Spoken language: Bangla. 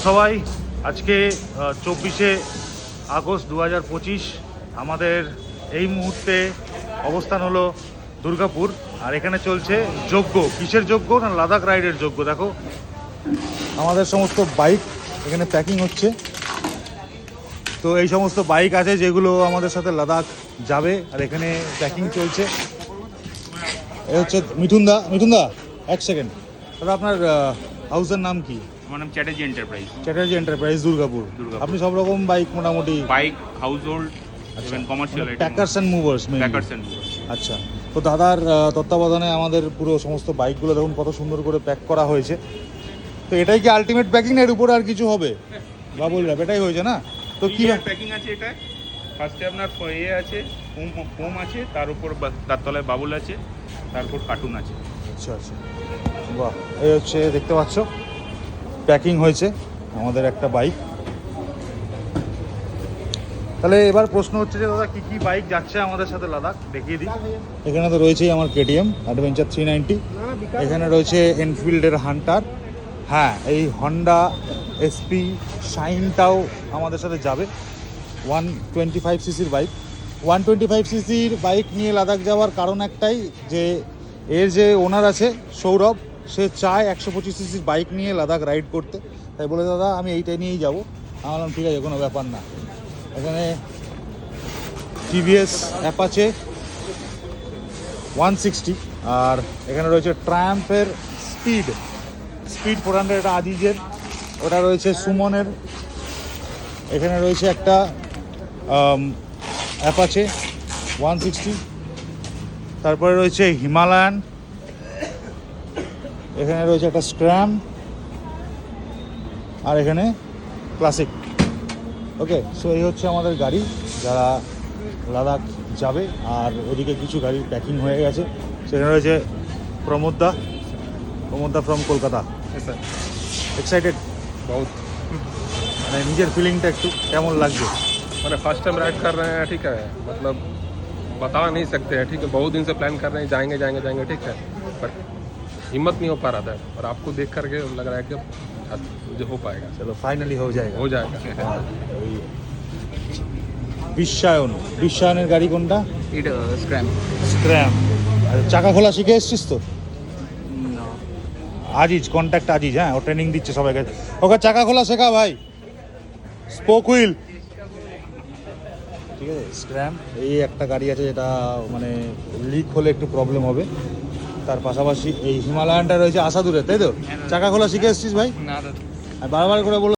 সবাই আজকে 24শে আগস্ট 2025 আমাদের এই মুহূর্তে অবস্থান হলো দুর্গাপুর। আর এখানে চলছে যজ্ঞ। কিসের যজ্ঞ না লাদাখ রাইডের যজ্ঞ। দেখো আমাদের সমস্ত বাইক এখানে প্যাকিং হচ্ছে। তো এই সমস্ত বাইক আছে যেগুলো আমাদের সাথে লাদাখ যাবে আর এখানে প্যাকিং চলছে। এই হচ্ছে মিঠুনদা। মিঠুনদা এক সেকেন্ড দাদা, আপনার হাউসের নাম কি? আমার নাম চ্যাটার্জি এন্টারপ্রাইজ। চ্যাটার্জি এন্টারপ্রাইজ, দুর্গাপুর। আপনি সব রকম বাইক মোটামুটি bike, household, even commercial item, packers and movers. Packers and movers. আচ্ছা, তো দাদার তত্ত্বাবধানে আমাদের পুরো সমস্ত বাইকগুলো দেখুন কত সুন্দর করে প্যাক করা হয়েছে। তো এটাই কি আলটিমেট প্যাকিং, এর উপরে আর কিছু হবে? বাবুল র্যাপ এটাই হয়েছে না? তো কি প্যাকিং আছে এটা? ফার্স্টে আপনার ইয়ে আছে, ফোম আছে, তার উপর তার তলায় বাবুল আছে, তারপর কার্টুন আছে। আচ্ছা আচ্ছা, বাহ। এই হচ্ছে দেখতে পাচ্ছ প্যাকিং হয়েছে আমাদের একটা বাইক। তাহলে এবার প্রশ্ন হচ্ছে যে দাদা কী কী বাইক যাচ্ছে আমাদের সাথে লাদাখ, দেখিয়ে দিই। এখানে তো রয়েছেই আমার কেটিএম অ্যাডভেঞ্চার 390, এখানে রয়েছে এনফিল্ডের হান্টার, হ্যাঁ এই হন্ডা এসপি শাইনটাও আমাদের সাথে যাবে। 125 সিসির বাইক। 125 সিসির বাইক নিয়ে লাদাখ যাওয়ার কারণ একটাই, যে এর যে ওনার আছে সৌরভ, সে চায় 125 সিসির বাইক নিয়ে লাদাখ রাইড করতে। তাই বলে দাদা আমি এইটাই নিয়েই যাবো। আমি বললাম ঠিক আছে, কোনো ব্যাপার না। এখানে টিভিএস অ্যাপাচে 160, আর এখানে রয়েছে ট্রায়াম্ফের স্পিড 400, এটা আজিজের। ওটা রয়েছে সুমনের। এখানে রয়েছে একটা অ্যাপাচে 160, তারপরে রয়েছে হিমালয়ান, এখানে রয়েছে একটা স্ক্র্যাম, আর এখানে ক্লাসিক। ওকে, সো এই হচ্ছে আমাদের গাড়ি যারা লাদাখ যাবে। আর ওদিকে কিছু গাড়ির প্যাকিং হয়ে গেছে। সেখানে রয়েছে প্রমোদদা ফ্রম কলকাতা। এক্সাইটেড बहुत। মানে নিজের ফিলিংটা একটু কেমন লাগছে? मैंने फर्स्ट टाइम राइड कर रहे हैं, ठीक है, मतलब बता नहीं सकते हैं, ठीक है, बहुत दिन से प्लान कर रहे हैं, जाएंगे जाएंगे जाएंगे, ठीक है, पर हिम्मत नहीं हो पा रहा था, और आपको देख करके लग रहा है कि मुझे हो पाएगा। চলো ফাইনালি হয়ে যায়গা। हो जाएगा। বিশ্বায়নের গাড়ি কোনটা? এটা স্ক্র্যাম। আচ্ছা, চাকা খোলা শিখে এসছিস তো? আজিজ, কন্ট্যাক্ট আজিজ, হ্যাঁ ও ট্রেনিং দিচ্ছে সবাইকে। ওকে চাকা খোলা শেখা ভাই, স্পোক হুইল। ঠিক আছে, স্ক্র্যাম। এই একটা গাড়ি আছে যেটা মানে লিক হলে একটু প্রবলেম হবে। তার পাশাপাশি এই হিমালয়ানটা রয়েছে আশা দূরে, তাই তো? চাকা খোলা শিখে এসছিস ভাই? না আর বারবার করে বলো